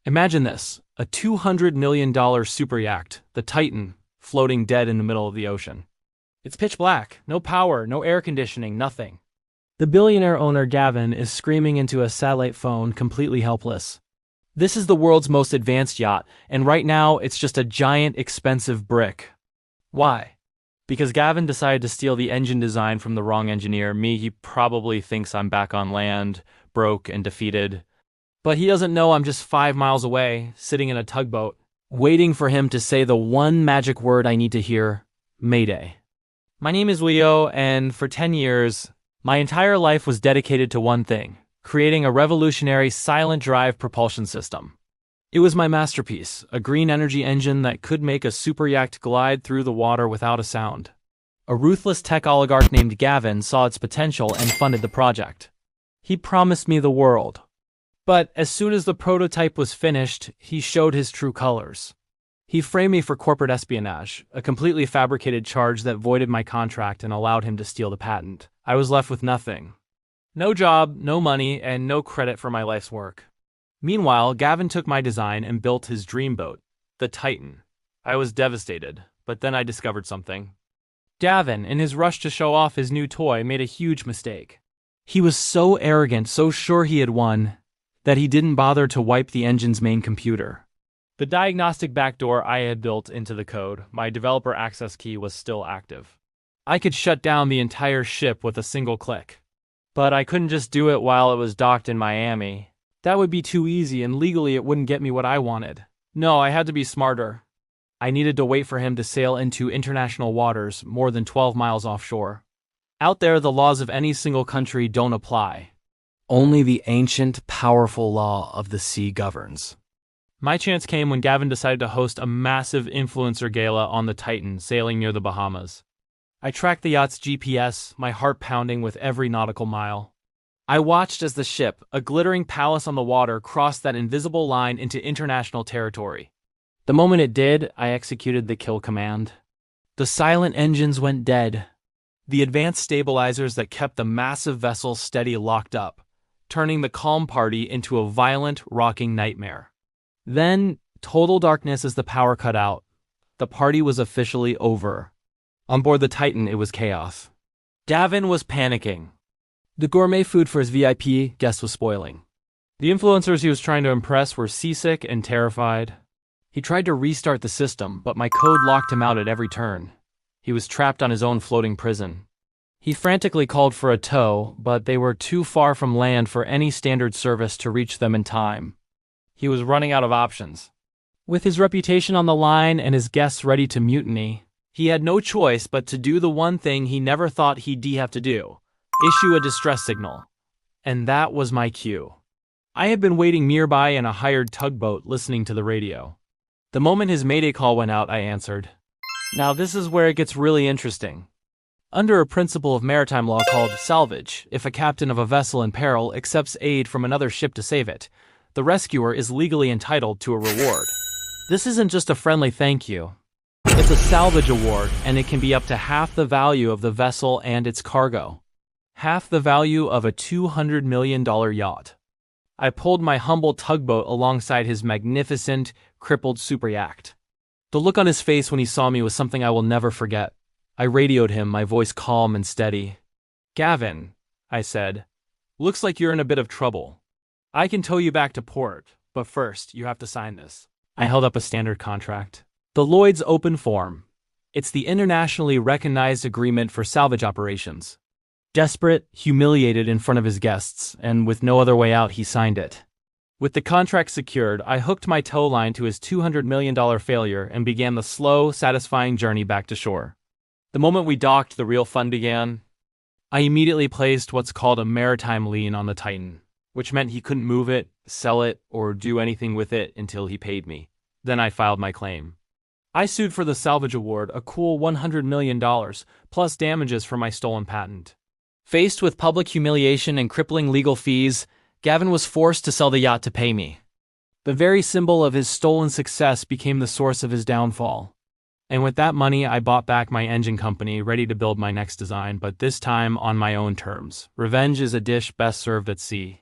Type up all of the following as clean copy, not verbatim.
Imagine this, a $200 million superyacht, the Titan, floating dead in the middle of the ocean. It's pitch black, no power, no air conditioning, nothing. The billionaire owner Gavin is screaming into a satellite phone, completely helpless. This is the world's most advanced yacht, and right now it's just a giant, expensive brick. Why? Because Gavin decided to steal the engine design from the wrong engineer. He probably thinks I'm back on land, broke and defeated. But he doesn't know I'm just 5 miles away, sitting in a tugboat, waiting for him to say the one magic word I need to hear: Mayday. My name is Leo, and for 10 years, my entire life was dedicated to one thing: creating a revolutionary silent drive propulsion system. It was my masterpiece, a green energy engine that could make a superyacht glide through the water without a sound. A ruthless tech oligarch named Gavin saw its potential and funded the project. He promised me the world. But as soon as the prototype was finished, he showed his true colors. He framed me for corporate espionage, a completely fabricated charge that voided my contract and allowed him to steal the patent. I was left with nothing. No job, no money, and no credit for my life's work. Meanwhile, Gavin took my design and built his dream boat, the Titan. I was devastated, but then I discovered something. Gavin, in his rush to show off his new toy, made a huge mistake. He was so arrogant, so sure he had won, that he didn't bother to wipe the engine's main computer. The diagnostic backdoor I had built into the code, my developer access key, was still active. I could shut down the entire ship with a single click. But I couldn't just do it while it was docked in Miami. That would be too easy, and legally it wouldn't get me what I wanted. No, I had to be smarter. I needed to wait for him to sail into international waters more than 12 miles offshore. Out there, the laws of any single country don't apply. Only the ancient, powerful law of the sea governs. My chance came when Gavin decided to host a massive influencer gala on the Titan, sailing near the Bahamas. I tracked the yacht's GPS, my heart pounding with every nautical mile. I watched as the ship, a glittering palace on the water, crossed that invisible line into international territory. The moment it did, I executed the kill command. The silent engines went dead. The advanced stabilizers that kept the massive vessel steady locked up, turning the calm party into a violent, rocking nightmare. Then, total darkness as the power cut out. The party was officially over. On board the Titan, it was chaos. Gavin was panicking. The gourmet food for his VIP guests was spoiling. The influencers he was trying to impress were seasick and terrified. He tried to restart the system, but my code locked him out at every turn. He was trapped on his own floating prison. He frantically called for a tow, but they were too far from land for any standard service to reach them in time. He was running out of options. With his reputation on the line and his guests ready to mutiny, he had no choice but to do the one thing he never thought he'd have to do: issue a distress signal. And that was my cue. I had been waiting nearby in a hired tugboat listening to the radio. The moment his mayday call went out, I answered. Now this is where it gets really interesting. Under a principle of maritime law called salvage, if a captain of a vessel in peril accepts aid from another ship to save it, the rescuer is legally entitled to a reward. This isn't just a friendly thank you. It's a salvage award, and it can be up to half the value of the vessel and its cargo. Half the value of a $200 million yacht. I pulled my humble tugboat alongside his magnificent, crippled superyacht. The look on his face when he saw me was something I will never forget. I radioed him, my voice calm and steady. "Gavin," I said, "looks like you're in a bit of trouble. I can tow you back to port, but first you have to sign this." I held up a standard contract. The Lloyd's Open Form. It's the internationally recognized agreement for salvage operations. Desperate, humiliated in front of his guests, and with no other way out, he signed it. With the contract secured, I hooked my tow line to his $200 million failure and began the slow, satisfying journey back to shore. The moment we docked, the real fun began. I immediately placed what's called a maritime lien on the Titan, which meant he couldn't move it, sell it, or do anything with it until he paid me. Then I filed my claim. I sued for the salvage award, a cool $100 million, plus damages for my stolen patent. Faced with public humiliation and crippling legal fees, Gavin was forced to sell the yacht to pay me. The very symbol of his stolen success became the source of his downfall. And with that money, I bought back my engine company, ready to build my next design, but this time on my own terms. Revenge is a dish best served at sea.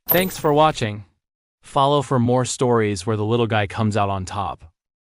Thanks for watching. Follow for more stories where the little guy comes out on top.